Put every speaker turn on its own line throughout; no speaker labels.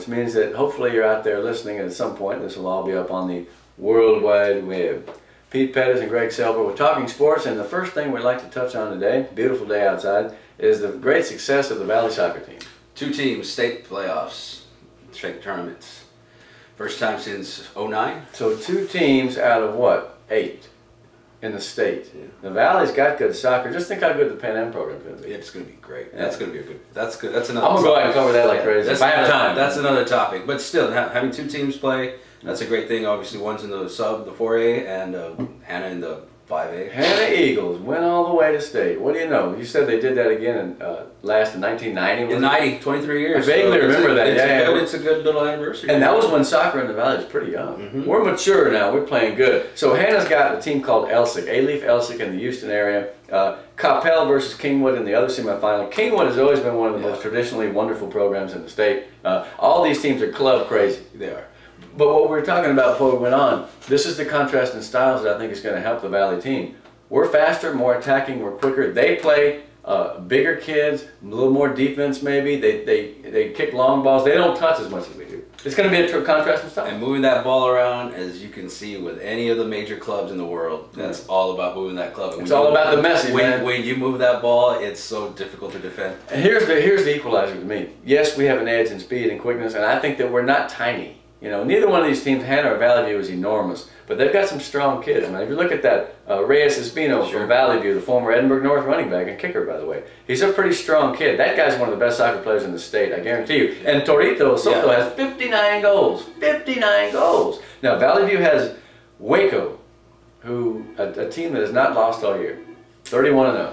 which means that hopefully you're out there listening, and at some point this will all be up on the World Wide Web. Pete Pettis and Greg Selber, we're talking sports, and the first thing we'd like to touch on today, beautiful day outside, is the great success of the Valley soccer team.
2 teams, state playoffs, state tournaments. First time since '09.
So 2 teams out of what? 8 in the state. Yeah. The Valley's got good soccer. Just think how good the Pan Am program's going to be.
It's going to be great.
Yeah.
That's going to be a good. That's good. That's another.
I'm going to go ahead and cover that like crazy.
If
I have time.
That's another topic. But still, having 2 teams play, that's a great thing. Obviously, one's in the sub, the 4A, and Hannah in the 5A.
Hannah Eagles went all the way to state. What do you know? You said they did that again in last in 1990.
In 90, 23 years.
I vaguely remember that.
It's a good little anniversary.
And that was when soccer in the Valley was pretty young. We're mature now. We're playing good. So Hannah's got a team called Elsick, A-Leaf Elsick in the Houston area. Coppell versus Kingwood in the other semifinal. Kingwood has always been one of the most traditionally wonderful programs in the state. All these teams are club crazy.
They are.
But what we were talking about before we went on, this is the contrast in styles that I think is going to help the Valley team. We're faster, more attacking, we're quicker. They play bigger kids, a little more defense maybe. They kick long balls. They don't touch as much as we do. It's going to be a contrast in style.
And moving that ball around, as you can see with any of the major clubs in the world, that's all about moving that club.
It's all about the message, man.
When you move that ball, it's so difficult to defend.
And here's the equalizer to me. Yes, we have an edge in speed and quickness, and I think that we're not tiny. You know, neither one of these teams, Hannah or Valley View, is enormous, but they've got some strong kids. I mean, if you look at that Reyes Espino from Valley View, the former Edinburgh North running back and kicker, by the way, he's a pretty strong kid. That guy's one of the best soccer players in the state, I guarantee you. And Torito Soto has 59 goals. 59 goals. Now, Valley View has Waco, who a team that has not lost all year, 31-0.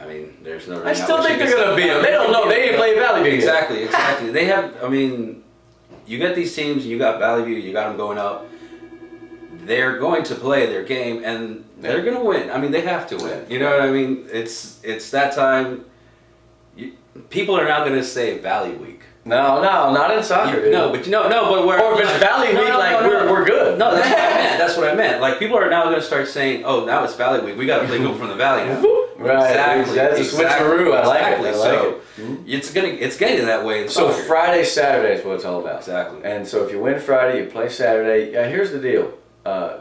I mean, there's no.
I still think they're going to beat them. They don't know. They ain't played Valley View.
Exactly. They have. I mean. You get these teams, you got Valley View, you got them going up. They're going to play their game, and they're going to win. I mean, they have to win. You know what I mean? It's that time. People are now going to say Valley Week.
No, not in soccer. Dude.
No, but but we're.
Or if it's Valley Week, we're good.
No, that's what I meant. That's what I meant. Like people are now going to start saying, "Oh, now it's Valley Week. We got to play people from the Valley now."
Right, exactly. That's a switcheroo. I like it. I like it.
It's getting that way in
soccer.
So
Friday, Saturday is what it's all about.
Exactly.
And so if you win Friday, you play Saturday. Here's the deal.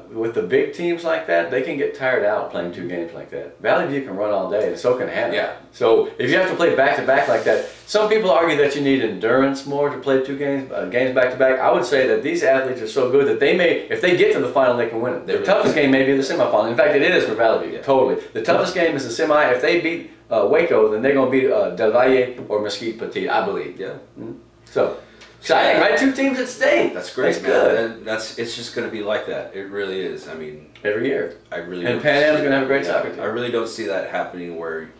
With the big teams like that, they can get tired out playing 2 games like that. Valley View can run all day, and so can Hannah.
Yeah.
So if you have to play back-to-back like that, some people argue that you need endurance more to play 2 games back-to-back. I would say that these athletes are so good that they may, if they get to the final, they can win it. The toughest game may be the semifinal. In fact, it is for Valley View. Yeah. Totally. The toughest game is the semi. If they beat Waco, then they're going to beat Del Valle or Mesquite Petit, I believe.
Yeah.
So. Exciting, right? 2 teams at state.
That's great.
That's good.
And it's just going to be like that. It really is. I mean,
every year.
And
Pan Am's going to have a great soccer team.
I really don't see that happening where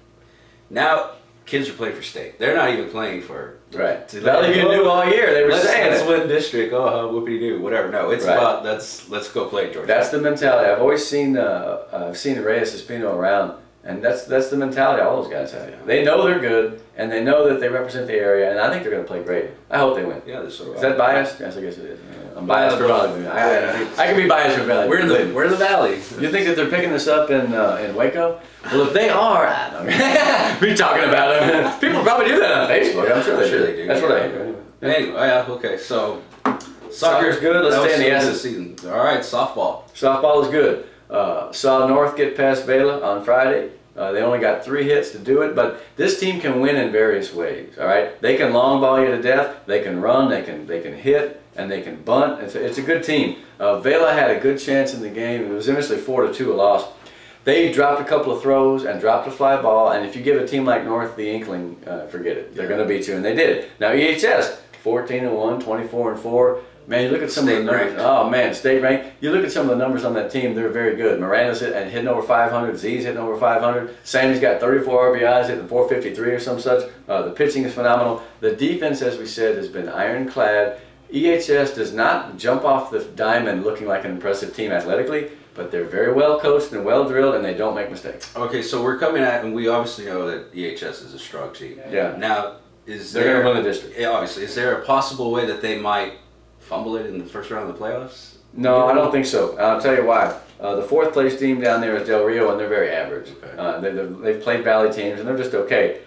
now kids are playing for state. They're not even playing for
Valley View knew all year. They were saying
let's win district. Oh, whoopity doo, whatever. No, it's about let's go play Georgia.
That's the mentality. I've always seen Reyes Espino around. And that's the mentality all those guys have. They know they're good, and they know that they represent the area, and I think they're going to play great. I hope they win.
Yeah, is
that biased? Yes, I guess it is. I'm biased for Valley. I can be biased for Valley.
We're in the Valley.
You think that they're picking this up in Waco? Well, if they are, I don't know. Be talking about them. People probably do that on Facebook. I'm sure they do. That's what I hear.
Anyway, okay. So
soccer's good. Let's stay in the essence.
Season. All right, softball.
Softball is good. Saw North get past Vela on Friday. They only got 3 hits to do it, but this team can win in various ways. All right, they can long ball you to death. They can run. They can hit, and they can bunt. It's a good team. Vela had a good chance in the game. It was eventually 4-2 a loss. They dropped a couple of throws and dropped a fly ball, and if you give a team like North the inkling, forget it. They're going to beat you, and they did. Now EHS 14-1, 24-4. Man, you look at some of the numbers. Oh man, state rank. You look at some of the numbers on that team; they're very good. Miranda's hitting over 500. Z's hitting over 500. Sammy's got 34 RBIs, hitting 453 or some such. The pitching is phenomenal. The defense, as we said, has been ironclad. EHS does not jump off the diamond looking like an impressive team athletically, but they're very well coached and well drilled, and they don't make mistakes.
Okay, so we're coming at, and we obviously know that EHS is a strong team.
Yeah.
Now,
they're going to win the district.
Yeah, obviously, is there a possible way that they might fumble it in the first round of the playoffs?
No, I don't think so. I'll tell you why. The 4th place team down there is Del Rio, and they're very average. Okay. They've played Valley teams, and they're just okay.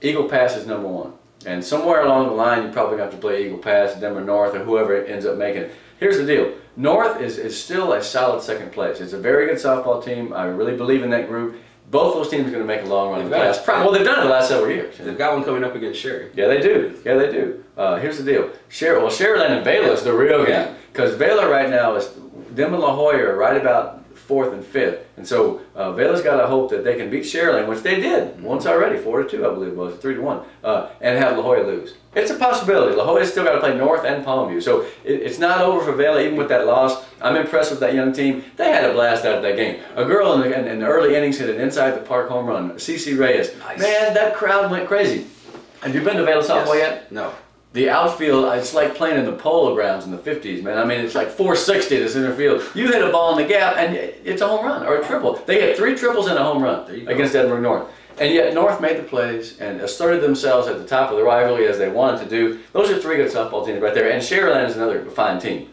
Eagle Pass is #1. And somewhere along the line, you probably have to play Eagle Pass, Denver North, or whoever ends up making it. Here's the deal. North is still a solid second place. It's a very good softball team. I really believe in that group. Both those teams are going to make a long run in the playoffs. Well, they've done it the last several years.
They've got one coming up against Sherry.
Yeah, they do. Yeah, they do. Here's the deal. Sharyland and Vela is the real game. Because Vela right now is, them and La Jolla are right about 4th and 5th. And so Vela's got to hope that they can beat Sharyland, which they did once already, 4-2 I believe it was, 3-1, and have La Jolla lose. It's a possibility. La Jolla's still got to play North and Palmview. So it's not over for Vela, even with that loss. I'm impressed with that young team. They had a blast out of that game. A girl in the early innings hit an inside the park home run, CeCe Reyes.
Nice.
Man, that crowd went crazy. Have you been to Vela softball yet?
No.
The outfield, it's like playing in the Polo Grounds in the 50s, man. I mean, it's like 460 to center field. You hit a ball in the gap, and it's a home run or a triple. They had 3 triples and a home run against Edinburgh North. And yet North made the plays and asserted themselves at the top of the rivalry as they wanted to do. Those are 3 good softball teams right there. And Sharyland is another fine team.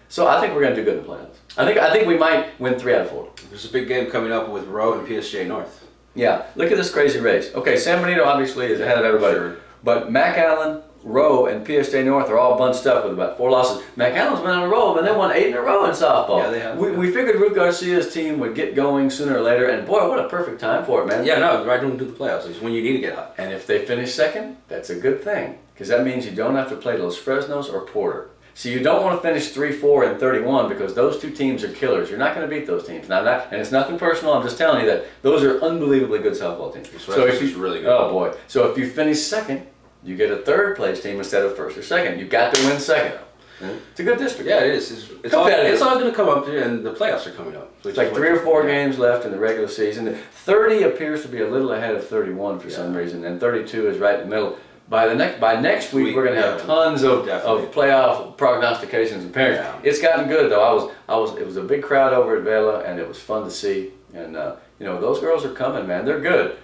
So I think we're going to do good in the playoffs. I think we might win 3 out of 4.
There's a big game coming up with Rowe and PSJ North.
Yeah, look at this crazy race. Okay, San Benito obviously is ahead of everybody. Sure. But McAllen, Rowe, and PSJ North are all bunched up with about 4 losses. McAllen's been on a roll, and they won 8 in a row in softball.
Yeah, they have.
We figured Ruth Garcia's team would get going sooner or later, and boy, what a perfect time for it, man.
Yeah, no, right into the playoffs. It's when you need to get hot.
And if they finish second, that's a good thing, because that means you don't have to play Los Fresnos or Porter. So you don't want to finish 3-4 and 31 because those 2 teams are killers. You're not going to beat those teams. Now, and it's nothing personal. I'm just telling you that those are unbelievably good softball teams.
So if you really good.
Oh boy. So if you finish second, you get a 3rd place team instead of 1st or 2nd. You've got to win second. It's a good district.
Yeah, it is. It's all going to come up, and the playoffs are coming up.
It's like 3 or 4 games left in the regular season. 30 appears to be a little ahead of 31 for some reason, and 32 is right in the middle. By next week, we're going to have tons of playoff prognostications and pairings. Yeah. It's gotten good though. It was a big crowd over at Vela, and it was fun to see. And you know, those girls are coming, man. They're good.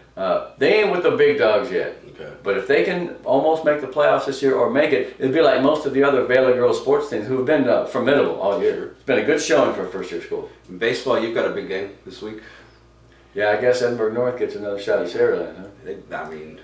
They ain't with the big dogs yet. Okay. But if they can almost make the playoffs this year or make it, it'd be like most of the other Vela girls sports teams who have been formidable all year. It's been a good showing for a first-year school.
In baseball, you've got a big game this week.
Yeah, I guess Edinburgh North gets another shot at Sharyland, huh?
I mean,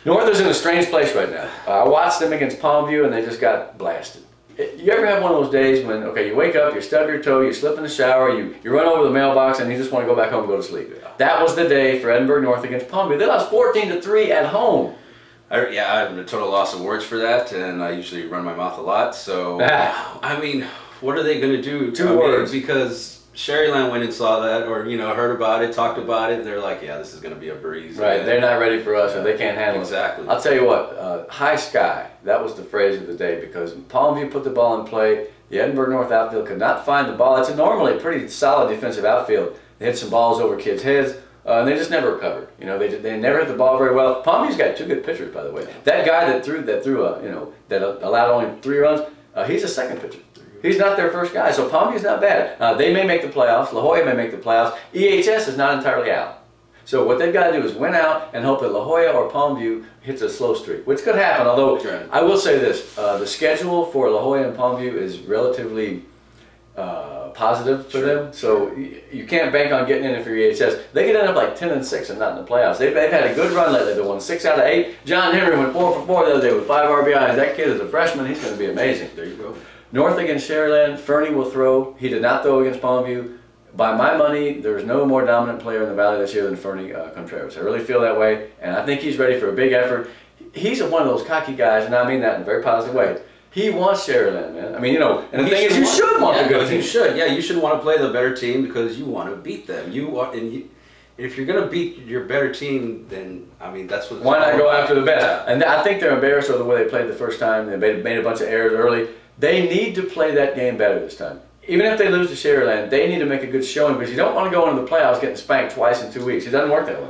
North is in a strange place right now. I watched them against Palmview, and they just got blasted. You ever have one of those days when, okay, you wake up, you stub your toe, you slip in the shower, you run over the mailbox, and you just want to go back home and go to sleep? That was the day for Edinburgh North against Palmview. They lost 14-3 at home.
I have a total loss of words for that, and I usually run my mouth a lot. So, I mean, what are they going to do?
2 words.
Because Sharyland went and saw that, or heard about it, talked about it. They're like, yeah, this is going to be a breeze.
Right, they're not ready for us, or they can't handle it.
Exactly.
I'll tell you what, high sky, that was the phrase of the day, because Palmview put the ball in play. The Edinburgh North outfield could not find the ball. It's a normally pretty solid defensive outfield. They hit some balls over kids' heads, and they just never recovered. They never hit the ball very well. Palmview's got 2 good pitchers, by the way. That guy that allowed only 3 runs, he's a second pitcher. He's not their first guy, so Palmview's not bad. They may make the playoffs. La Jolla may make the playoffs. EHS is not entirely out. So what they've got to do is win out and hope that La Jolla or Palmview hits a slow streak, which could happen. Although I will say this, the schedule for La Jolla and Palmview is relatively positive for them. So you can't bank on getting in it for EHS. They could end up like 10-6 and not in the playoffs. They've had a good run lately. They won 6 out of 8. John Henry went 4 for 4 the other day with 5 RBIs. That kid is a freshman. He's going to be amazing.
There you go.
North against Sharyland, Fernie will throw. He did not throw against Palmview. By my money, there's no more dominant player in the Valley this year than Fernie Contreras. I really feel that way, and I think he's ready for a big effort. He's one of those cocky guys, and I mean that in a very positive way. He wants Sharyland, man. I mean, and the thing is, you should want the good team.
You should, yeah. You should want to play the better team because you want to beat them. If you're going to beat your better team, then, I mean, that's what...
Why not go after the best? And I think they're embarrassed over the way they played the first time. They made a bunch of errors early. They need to play that game better this time. Even if they lose to Sharyland, they need to make a good showing because you don't want to go into the playoffs getting spanked twice in 2 weeks. It doesn't work that way.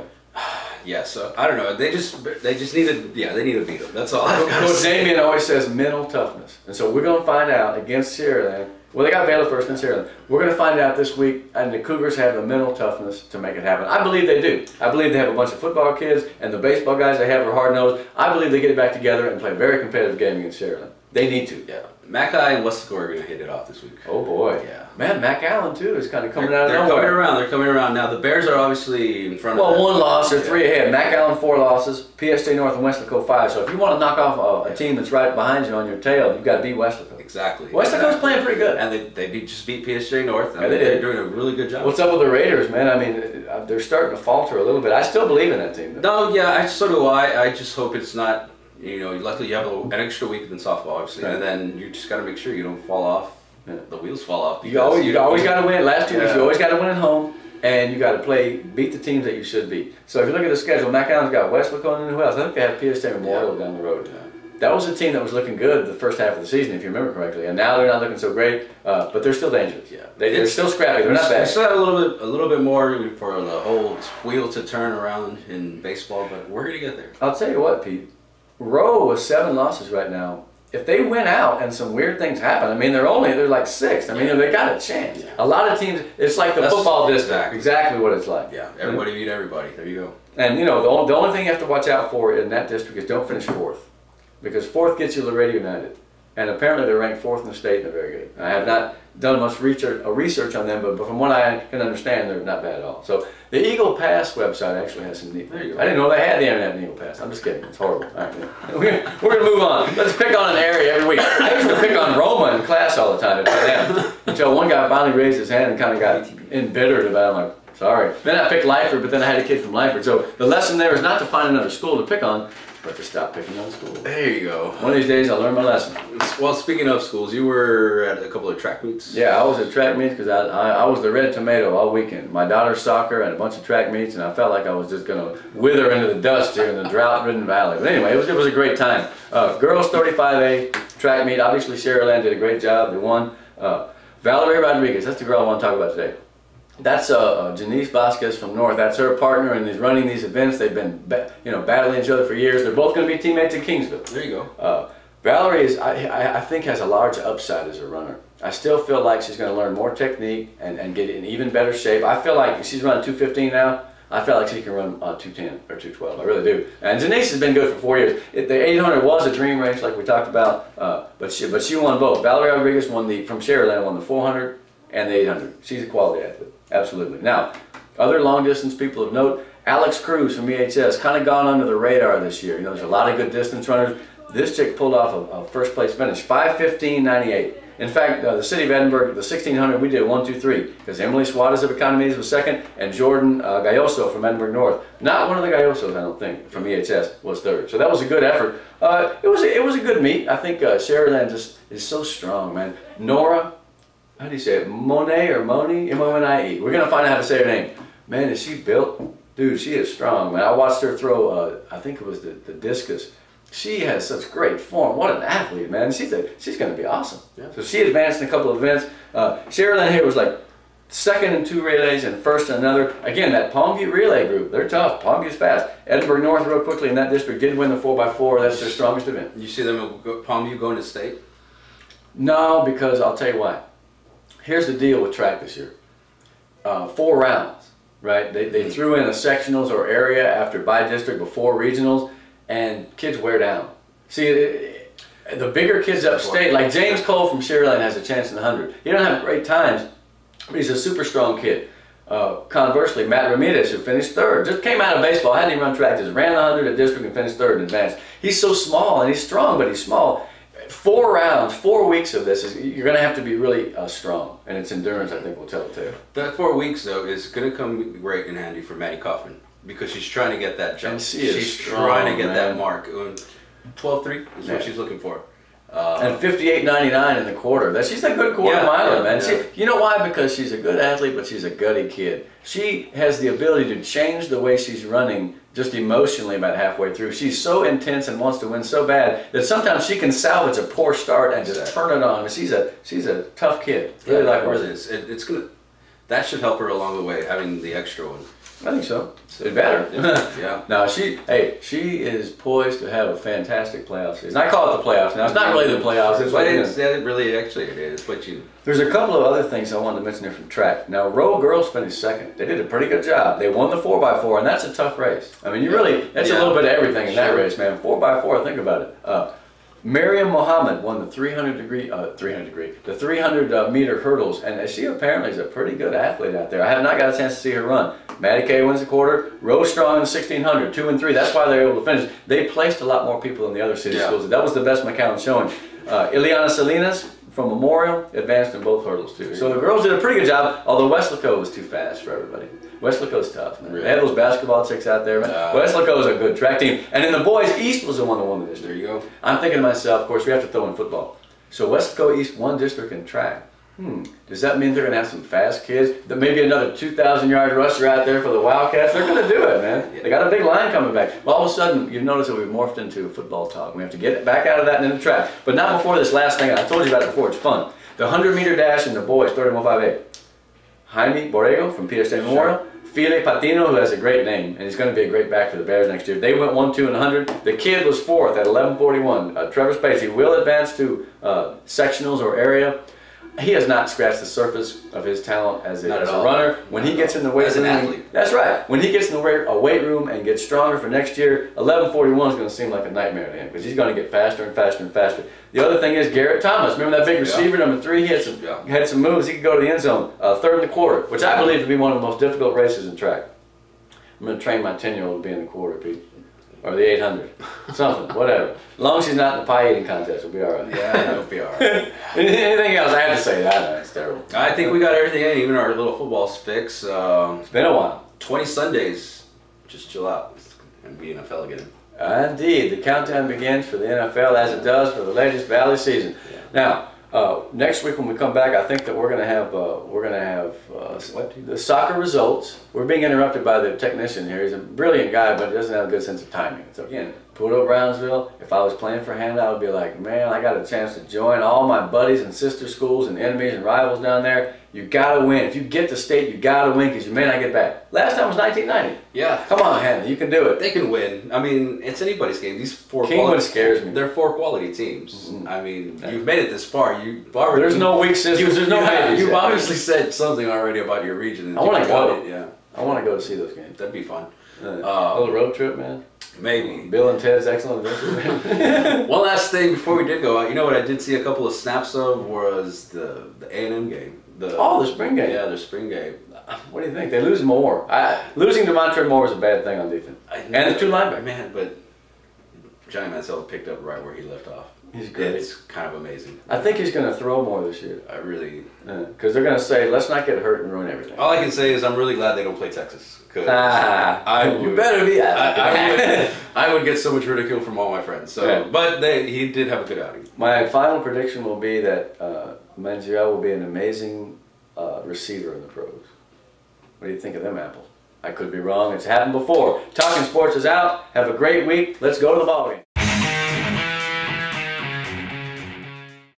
Yeah, so I don't know. They just need to they need to beat them. That's all.
Coach Damien always says mental toughness, and so we're going to find out against Sharyland. Well, they got Vela first and Sharyland. We're going to find out this week, and the Cougars have the mental toughness to make it happen. I believe they do. I believe they have a bunch of football kids, and the baseball guys they have are hard-nosed. I believe they get it back together and play a very competitive game against Sharyland. They need to.
Yeah. Mackay and Wesco are going to hit it off this week.
Oh boy.
Yeah.
Man, Mac Allen too is kind of coming out of
They're
nowhere.
coming around. They're coming around. Now the Bears are obviously in front of
Well,
them.
1 loss, they're 3 ahead. Mac Allen 4 losses, PSJ North and Weslaco 5. So if you want to knock off a team that's right behind you on your tail, you've got to beat Weslaco.
Exactly.
Weslaco's playing pretty good.
And they just beat PSJ North.
Yeah, they did.
They're doing a really good job.
What's up with the Raiders, man? I mean, they're starting to falter a little bit. I still believe in that team.
No, yeah, so do I. I just hope it's not, you know, luckily you have an extra week than softball, obviously,
Right.
and then you just got to make sure you don't fall off.
Yeah.
The wheels fall off.
You always got to win. Last 2 weeks,
Yeah.
you always got to win at home, and you got to beat the teams that you should beat. So if you look at the schedule, Mac Allen's got Weslaco and who else? I think they have PSJ Memorial down the road.
Yeah.
That was a team that was looking good the first half of the season, if you remember correctly, and now they're not looking so great, but they're still dangerous.
Yeah.
They're still scrappy. They're not
We
bad.
still have a little bit more for the whole wheel to turn around in baseball, but we're gonna get there.
I'll tell you what, Pete. Rowe with 7 losses right now. If they win out and some weird things happen, I mean, they're like 6th. I mean, they got a chance.
Yeah.
A lot of teams, it's like the
That's
football district. Exactly what it's like.
Yeah, everybody beat everybody. There you go.
And you know, the only thing you have to watch out for in that district is don't finish 4th, because 4th gets you Laredo United, and apparently they're ranked 4th in the state and they're very good. I have not done much research on them, but from what I can understand, they're not bad at all. So the Eagle Pass website actually has some neat
There you
things.
go.
I didn't know they had the internet in Eagle Pass. I'm just kidding. It's horrible. All right, we're gonna move on. Let's pick on an area every week. I used to pick on Roma in class all the time at them, until one guy finally raised his hand and kind of got embittered about it. I'm like, sorry. Then I picked Lyford, but then I had a kid from Lyford. So the lesson there is not to find another school to pick on, but to stop picking on schools.
There you go.
One of these days I'll learn my lesson.
Well, speaking of schools, you were at a couple of track meets.
Yeah, I was at track meets because I was the red tomato all weekend. My daughter's soccer and a bunch of track meets, and I felt like I was just going to wither into the dust here in the drought-ridden valley. But anyway, it was a great time. Girls 35A track meet. Obviously, Sherry-Land did a great job. They won. Valerie Rodriguez, that's the girl I want to talk about today. That's Janice Vasquez from North. That's her partner, and he's running these events. They've been battling each other for years. They're both going to be teammates in Kingsville.
There you go.
Valerie is, I think, has a large upside as a runner. I still feel like she's going to learn more technique and get in even better shape. I feel like she's running 2:15 now. I feel like she can run 2:10 or 2:12. I really do. And Janice has been good for 4 years. The 800 was a dream race, like we talked about, but she won both. Valerie Rodriguez won from Sherryland won the 400 and the 800. She's a quality athlete. Absolutely. Now, other long distance people of note, Alex Cruz from EHS, kind of gone under the radar this year. You know, there's a lot of good distance runners. This chick pulled off a first place finish, 5:15.98. In fact, the city of Edinburgh, the 1600, we did 1, 2, 3, because Emily Suarez of Economies was second, and Jordan Galloso from Edinburgh North. Not one of the Gallosos, I don't think, from EHS was third. So that was a good effort. It was a good meet. I think Sherryland just is so strong, man. Nora, how do you say it? Monet or Moni? M-O-N-I-E. We're going to find out how to say her name. Man, is she built? Dude, she is strong, man. I watched her throw, I think it was the discus. She has such great form. What an athlete, man. She's going to be awesome. Yeah. So she advanced in a couple of events. Sherryland here was like second in 2 relays and first in another. Again, that Palmview relay group, they're tough. Palmview's fast. Edinburgh North real quickly in that district did win the 4x4. That's their strongest event.
You see them at Palmview going to state?
No, because I'll tell you why. Here's the deal with track this year. 4 rounds, right? They threw in a sectionals or area after by-district before regionals, and kids wear down. See, the bigger kids upstate, like James Cole from Sherryland has a chance in the 100. He don't have great times, but he's a super strong kid. Conversely, Matt Ramirez, who finished third, just came out of baseball, hadn't even run track, just ran the 100 at district and finished third in advance. He's so small, and he's strong, but he's small. 4 rounds, 4 weeks of this, you're going to have to be really strong, and it's endurance, I think, will tell it too.
That 4 weeks, though, is going to come great in handy for Maddie Kaufman, because she's trying to get that jump.
And she's strong,
trying to get
man.
that mark. 12.3 is what she's looking for.
And 58.99 in the quarter. She's a good quarter miler, man.
Yeah.
You know why? Because she's a good athlete, but she's a gutty kid. She has the ability to change the way she's running just emotionally about halfway through. She's so intense and wants to win so bad that sometimes she can salvage a poor start and just turn it on. She's a tough kid. Really like her.
Really is. It's gonna. That should help her along the way, having the extra one.
I think so. It better.
Yeah.
No, she is poised to have a fantastic playoff season. I call it the playoffs now. It's not really the playoffs. It's like,
it really actually it is. But
there's a couple of other things I wanted to mention here from track. Now, Row girls finished second. They did a pretty good job. They won the 4x4, and that's a tough race. I mean, that's a little bit of everything in that race, man. 4x4, think about it. Miriam Mohammed won the 300 meter hurdles, and she apparently is a pretty good athlete out there. I have not got a chance to see her run. Maddie Kay wins the quarter. Rose Strong in the 1600, 2 and 3. That's why they're able to finish. They placed a lot more people than the other city schools. That was the best McAllen showing. Ileana Salinas from Memorial advanced in both hurdles too. So the girls did a pretty good job, although Weslaco was too fast for everybody. Weslaco's tough, man. Really? They have those basketball chicks out there, man. Weslaco's a good track team. And in the boys, East was the one that won the district.
There you go.
I'm thinking to myself, of course, we have to throw in football. So Weslaco East won district in track. Does that mean they're going to have some fast kids? That maybe another 2,000-yard rusher out there for the Wildcats? They're going to do it, man. They got a big line coming back. Well, all of a sudden, you've noticed that we've morphed into football talk. We have to get back out of that and into track. But not before this last thing. I told you about it before. It's fun. The 100-meter dash in the boys, 31.58. Jaime Borrego from Peter State Memorial. Fili Patino, who has a great name, and he's going to be a great back for the Bears next year. They went 1, 2, and 100. The kid was 4th at 11:41. Trevor Space, he will advance to sectionals or area. He has not scratched the surface of his talent as a runner. When he gets in the weight room, that's right. When he gets in the weight room and gets stronger for next year, 11:41 is going to seem like a nightmare to him because he's going to get faster and faster and faster. The other thing is Garrett Thomas. Remember that big receiver, number 3? He had some moves. He could go to the end zone. 3rd in the quarter, which I believe to be one of the most difficult races in track. I'm going to train my 10-year-old to be in the quarter, Pete. Or the 800. Something, whatever. As long as she's not in the pie eating contest, we'll be all right.
Yeah, we'll be all right.
Anything else? I had to say that. It's terrible.
I think we got everything in, even our little football fix.
It's been a while.
20 Sundays. Just chill out and be NFL again.
Indeed. The countdown begins for the NFL as it does for the latest Valley season. Now, next week when we come back, I think that we're going to have the soccer results. We're being interrupted by the technician here. He's a brilliant guy, but he doesn't have a good sense of timing. So again, Puerto Brownsville, if I was playing for Handa, I would be like, man, I got a chance to join all my buddies and sister schools and enemies and rivals down there. You got to win. If you get to state, you got to win because you may not get back. Last time was 1990.
Yeah.
Come on, Handa, you can do it.
They can win. I mean, it's anybody's game. These 4
Kingwood scares me.
They're 4 quality teams. I mean, you've made it this far.
There's no weak sisters. There's no babies.
You've obviously said something already about your region.
I want to go.
Yeah.
I want to go to see those games.
That'd be fun.
A little road trip, man.
Maybe.
Bill and Ted's Excellent Adventures.
One last thing before we did go out. You know what I did see a couple of snaps of was the A&M game.
The spring game.
Yeah, the spring game.
What do you think? They lose Moore. Losing to Montre Moore is a bad thing on defense. And the 2 linebackers.
Man, but Johnny Mansell picked up right where he left off.
He's great.
It's kind of amazing.
I think he's going to throw more this year.
I really...
Because they're going to say, let's not get hurt and ruin everything.
All I can say is I'm really glad they don't play Texas.
You better be.
I would get so much ridicule from all my friends. So,
yeah.
But he did have a good outing.
My final prediction will be that Manziel will be an amazing receiver in the pros. What do you think of them apples? I could be wrong. It's happened before. Talking Sports is out. Have a great week. Let's go to the ballgame.